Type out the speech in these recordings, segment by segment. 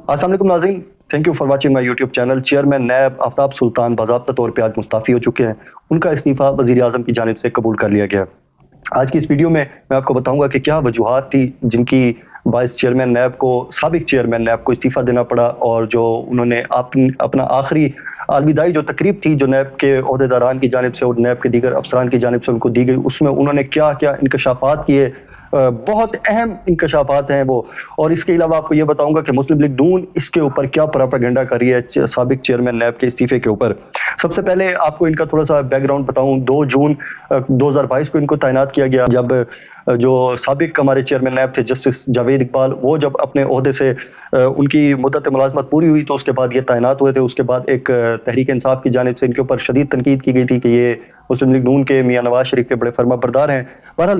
अस्सलाम वालेकुम नाज़रीन, thank you for watching my YouTube channel. Chairman NAB Aftab Sultan बाज़ाब्ता तौर पे आज मुस्तफ़ी हो चुके हैं। उनका इस्तीफ़ा वज़ीर-ए-आज़म की जानिब से कबूल कर लिया गया। आज की इस वीडियो में मैं आपको बताऊंगा कि क्या वजूहात थी जिनकी बायस चेयरमैन नैब को साबिक चेयरमैन नैब को इस्तीफ़ा देना पड़ा, और जो उन्होंने अपना आखिरी अलविदाई जो तकरीब थी जो नैब के ओहदेदारान की जानिब से और नैब के दीगर अफसरान की जानिब से उनको दी गई, उसमें उन्होंने क्या क्या इंकशाफात किए। बहुत अहम इंकशाफात हैं वो। और इसके अलावा आपको ये बताऊंगा कि मुस्लिम लीग नून इसके ऊपर क्या प्रोपेगेंडा कर रही है साबिक चेयरमैन नैब के इस्तीफे के ऊपर। सबसे पहले आपको इनका थोड़ा सा बैकग्राउंड बताऊं। 2 जून 2022 को इनको तैनात किया गया, जब जो साबिक हमारे चेयरमैन नैब थे जस्टिस जावेद इकबाल, वो जब अपने ओहदे से उनकी मुद्दत मुलाजमत पूरी हुई तो उसके बाद ये तैनात हुए थे। उसके बाद एक तहरीक इंसाफ की जानिब से इनके ऊपर शदीद तनकीद की गई थी कि ये मुस्लिम लीग नून के मियां नवाज शरीफ के बड़े फर्मा बरदार हैं। बहरहाल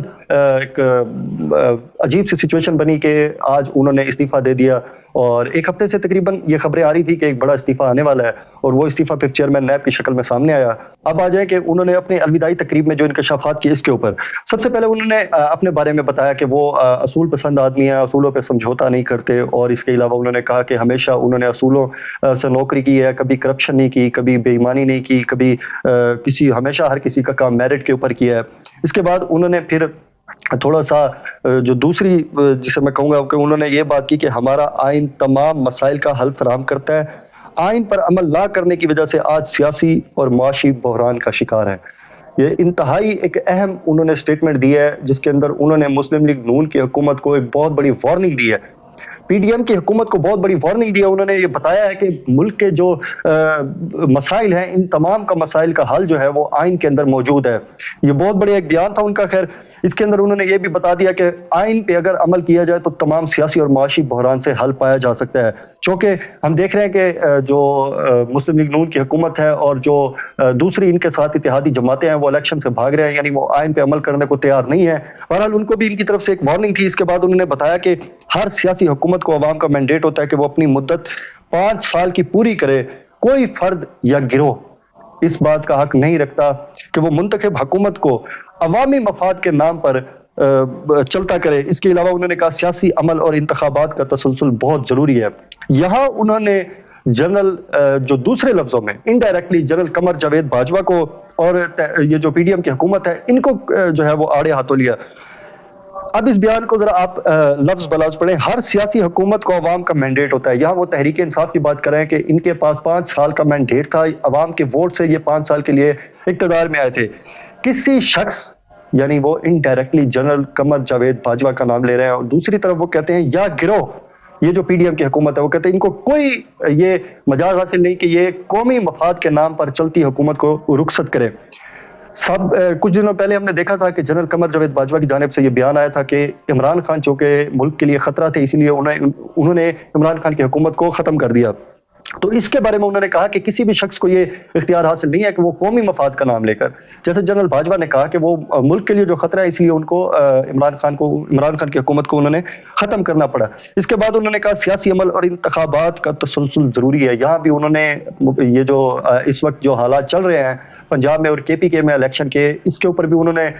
एक अजीब सी सिचुएशन बनी कि आज उन्होंने इस्तीफा दे दिया, और एक हफ्ते से तकरीबन ये खबरें आ रही थी कि एक बड़ा इस्तीफा आने वाला है, और वो इस्तीफा फिर चेयरमैन नैब की शक्ल में सामने आया। अब आ जाए कि उन्होंने अपनी अलविदाई तकरीब में जो इंकशाफात किए इसके ऊपर। सबसे पहले उन्होंने अपने बारे में बताया कि वो असूल पसंद आदमी है, असूलों पर समझौता नहीं करते, और इसके अलावा उन्होंने कहा कि हमेशा उन्होंने असूलों से नौकरी की है, कभी करप्शन नहीं की, कभी बेईमानी नहीं की, कभी हमेशा हर किसी का काम मेरिट के ऊपर किया है। इसके बाद उन्होंने फिर थोड़ा सा जो दूसरी जिसे मैं कहूँगा कि उन्होंने ये बात की कि हमारा आइन तमाम मसाइल का हल फराहम करता है, आइन पर अमल ना करने की वजह से आज सियासी और माशी बहरान का शिकार है। ये इंतहाई एक अहम उन्होंने स्टेटमेंट दी है, जिसके अंदर उन्होंने मुस्लिम लीग नून की हुकूमत को एक बहुत बड़ी वार्निंग दी है, पीडीएम की हुकूमत को बहुत बड़ी वार्निंग दी है। उन्होंने ये बताया है कि मुल्क के जो मसाइल हैं, इन तमाम का मसाइल का हल जो है वो आइन के अंदर मौजूद है। ये बहुत बड़ा एक बयान था उनका। खैर, इसके अंदर उन्होंने ये भी बता दिया कि आइन पे अगर अमल किया जाए तो तमाम सियासी और माशी बहरान से हल पाया जा सकता है। चूँकि हम देख रहे हैं कि जो मुस्लिम लीग नून की हुकूमत है और जो दूसरी इनके साथ इत्तेहादी जमातें हैं वो इलेक्शन से भाग रहे हैं, यानी वो आइन पे अमल करने को तैयार नहीं है। बहरहाल उनको भी इनकी तरफ से एक वार्निंग थी। इसके बाद उन्होंने बताया कि हर सियासी हुकूमत को अवाम का मैंडेट होता है कि वो अपनी मुद्दत 5 साल की पूरी करे। कोई फर्द या गिरोह इस बात का हक नहीं रखता कि वो मुंतखब हुकूमत को अवामी मफाद के नाम पर चलता करे। इसके अलावा उन्होंने कहा सियासी अमल और इंतखाबात का तसलसल बहुत जरूरी है। यहाँ उन्होंने जनरल जो दूसरे लफ्जों में इनडायरेक्टली जनरल कमर जावेद बाजवा को और ये जो पीडीएम की हुकूमत है इनको जो है वो आड़े हाथों लिया। अब इस बयान को जरा आप लफ्ज बलफ्ज पढ़ें। हर सियासी हुकूमत को अवाम का मैंडेट होता है। यहाँ वो तहरीक इंसाफ की बात कर रहे हैं कि इनके पास 5 साल का मैंडेट था, अवाम के वोट से ये 5 साल के लिए इक्तदार में आए थे। किसी शख्स, यानी वो इनडायरेक्टली जनरल कमर जावेद बाजवा का नाम ले रहे हैं, और दूसरी तरफ वो कहते हैं या गिरोह, ये जो पीडीएम की हुकूमत है वो कहते हैं इनको कोई ये मजाज हासिल नहीं कि ये कौमी मफाद के नाम पर चलती हुकूमत को रुखसत करे। कुछ दिनों पहले हमने देखा था कि जनरल कमर जावेद बाजवा की जानिब से ये बयान आया था कि इमरान खान चूंकि मुल्क के लिए खतरा थे, इसीलिए उन्होंने इमरान खान की हुकूमत को खत्म कर दिया। तो इसके बारे में उन्होंने कहा कि किसी भी शख्स को ये इख्तियार हासिल नहीं है कि वो कौमी मफाद का नाम लेकर, जैसे जनरल बाजवा ने कहा कि वो मुल्क के लिए जो खतरा है इसलिए उनको इमरान खान की हुकूमत को उन्होंने खत्म करना पड़ा। इसके बाद उन्होंने कहा सियासी अमल और इंतखाबात का तसलसल जरूरी है। यहाँ भी उन्होंने ये जो इस वक्त जो हालात चल रहे हैं पंजाब में और केपीके में इलेक्शन के, इसके ऊपर भी उन्होंने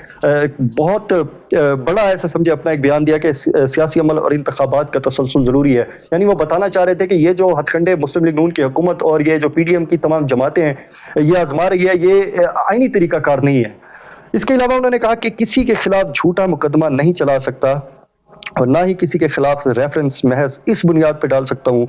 बहुत बड़ा ऐसा समझे अपना एक बयान दिया कि सियासी अमल और इंतखाबात का तसलसल जरूरी है। यानी वो बताना चाह रहे थे कि ये जो हथकंडे मुस्लिम लीग नून की हुकूमत और ये जो पीडीएम की तमाम जमातें हैं ये आजमा रही है, ये आईनी तरीकाकार नहीं है। इसके अलावा उन्होंने कहा कि किसी के खिलाफ झूठा मुकदमा नहीं चला सकता और ना ही किसी के खिलाफ रेफरेंस महज इस बुनियाद पर डाल सकता हूं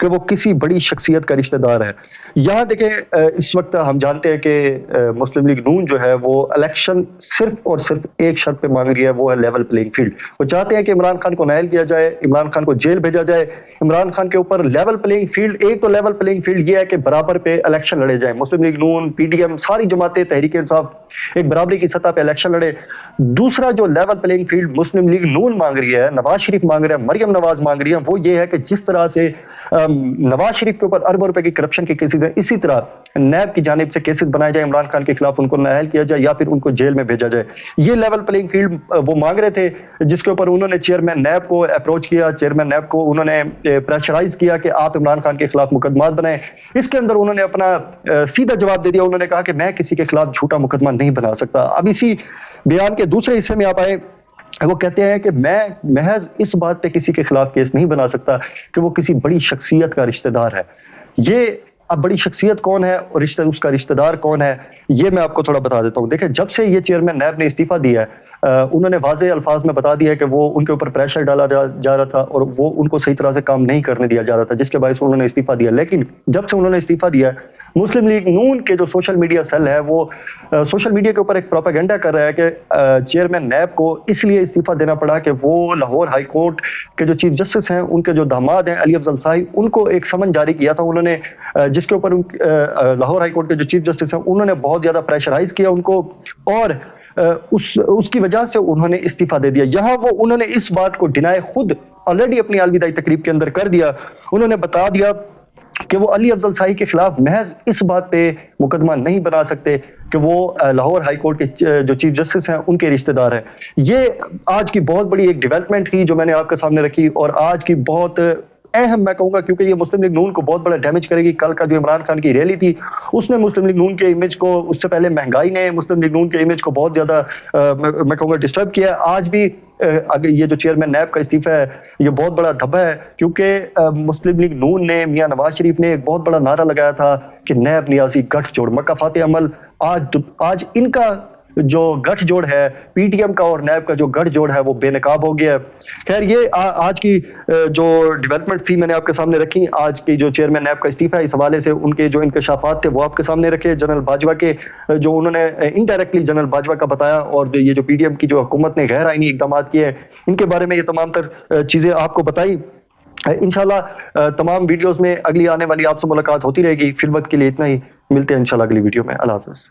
कि वो किसी बड़ी शख्सियत का रिश्तेदार है। यहाँ देखें, इस वक्त हम जानते हैं कि मुस्लिम लीग नून जो है वो इलेक्शन सिर्फ और सिर्फ एक शर्त पे मांग रही है, वो है लेवल प्लेइंग फील्ड। वो चाहते हैं कि इमरान खान को नायल किया जाए, इमरान खान को जेल भेजा जाए, इमरान खान के ऊपर लेवल प्लेइंग फील्ड। एक तो लेवल प्लेइंग फील्ड ये है कि बराबर पे इलेक्शन लड़े जाए, मुस्लिम लीग नून, पीडीएम, सारी जमातें, तहरीक इंसाफ एक बराबरी की सतह पे इलेक्शन लड़े। दूसरा जो लेवल प्लेइंग फील्ड मुस्लिम लीग नून मांग रही है, नवाज शरीफ मांग रहे हैं, मरियम नवाज मांग रही है, वो ये है कि जिस तरह से नवाज शरीफ के ऊपर अरबों रुपए की करप्शन के केसेस हैं, इसी तरह नैब की जानिब से केसेस बनाए जाए इमरान खान के खिलाफ, उनको नाअहल किया जाए या फिर उनको जेल में भेजा जाए। ये लेवल प्लेइंग फील्ड वो मांग रहे थे, जिसके ऊपर उन्होंने चेयरमैन नैब को अप्रोच किया, चेयरमैन नैब को उन्होंने प्रेशराइज किया कि आप इमरान खान के खिलाफ मुकदमात बनाएं। इसके अंदर उन्होंने अपना सीधा जवाब दे दिया। उन्होंने कहा कि मैं किसी के खिलाफ झूठा मुकदमा नहीं बना सकता। अब इसी बयान के दूसरे हिस्से में आप आए وہ کہتے ہیں کہ میں محض اس بات پہ کسی کے خلاف کیس نہیں بنا سکتا کہ وہ کسی بڑی شخصیت کا رشتہ دار ہے. یہ اب بڑی شخصیت کون ہے اور اس کا رشتہ دار کون ہے یہ میں آپ کو تھوڑا بتا دیتا ہوں. دیکھیں جب سے یہ چیئرمین نیب نے استعفیٰ دیا ہے انہوں نے واضح الفاظ میں بتا دیا ہے کہ وہ ان کے اوپر پریشر ڈالا جا رہا تھا اور وہ ان کو صحیح طرح سے کام نہیں کرنے دیا جا رہا تھا جس کے باعث انہوں نے استعفیٰ دیا. لیکن جب سے انہوں نے استعفیٰ دیا ہے مسلم لیگ نون کے جو سوشل میڈیا سیل ہے وہ سوشل میڈیا کے اوپر ایک پروپیگنڈا کر رہا ہے کہ چیئرمین نیب کو اس لیے استعفیٰ دینا پڑا کہ وہ لاہور ہائی کورٹ کے جو چیف جسٹس ہیں ان کے جو داماد ہیں علی افضل صاحب ان کو ایک سمن جاری کیا تھا انہوں نے جس کے اوپر لاہور ہائی کورٹ کے جو چیف جسٹس ہیں انہوں نے بہت زیادہ پریشرائز کیا ان کو اور اس کی وجہ سے انہوں نے استعفیٰ دے دیا. یہاں وہ انہوں نے اس بات کو ڈینائی خود آلریڈی اپنی الوداعی تقریب کے اندر کر دیا. انہوں نے بتا دیا کہ وہ علی افضل صاحب کے خلاف محض اس بات پہ مقدمہ نہیں بنا سکتے کہ وہ لاہور ہائی کورٹ کے جو چیف جسٹس ہیں ان کے رشتہ دار ہیں. یہ آج کی بہت بڑی ایک ڈیولپمنٹ تھی جو میں نے آپ کے سامنے رکھی اور آج کی بہت اہم میں کہوں گا کیونکہ یہ مسلم لیگ نون کو بہت بڑا ڈیمیج کرے گی. کل کا جو عمران خان کی ریلی تھی اس نے مسلم لیگ نون کے امیج کو اس سے پہلے مہنگائی نے مسلم لیگ نون کے امیج کو بہت زیادہ میں کہوں گا ڈسٹرب کیا ہے. آج بھی اگر یہ جو چیئرمین نیب کا استعفیٰ ہے یہ بہت بڑا دھبا ہے کیونکہ مسلم لیگ نون نے میاں نواز شریف نے ایک بہت بڑا نعرہ لگایا تھا کہ نیب نیازی گٹھ جوڑ مکہ فاتح عمل. آج ان کا جو گٹھ جوڑ ہے پی ٹی ایم کا اور نیب کا جو گٹھ جوڑ ہے وہ بے نقاب ہو گیا ہے. خیر یہ آج کی جو ڈیولپمنٹ تھی میں نے آپ کے سامنے رکھی. آج کی جو چیئرمین نیب کا استعفیٰ ہے اس حوالے سے ان کے جو انکشافات تھے وہ آپ کے سامنے رکھے. جنرل باجوہ کے جو انہوں نے انڈائریکٹلی جنرل باجوہ کا بتایا اور یہ جو پی ٹی ایم کی جو حکومت نے غیر آئینی اقدامات کیے ہیں ان کے بارے میں یہ تمام تر چیزیں آپ کو بتائی. انشاءاللہ تمام ویڈیوز میں اگلی آنے والی آپ سے ملاقات ہوتی رہے گی. فی الوقت کے لیے اتنا ہی. ملتے ہیں انشاءاللہ اگلی ویڈیو میں. اللہ حافظ.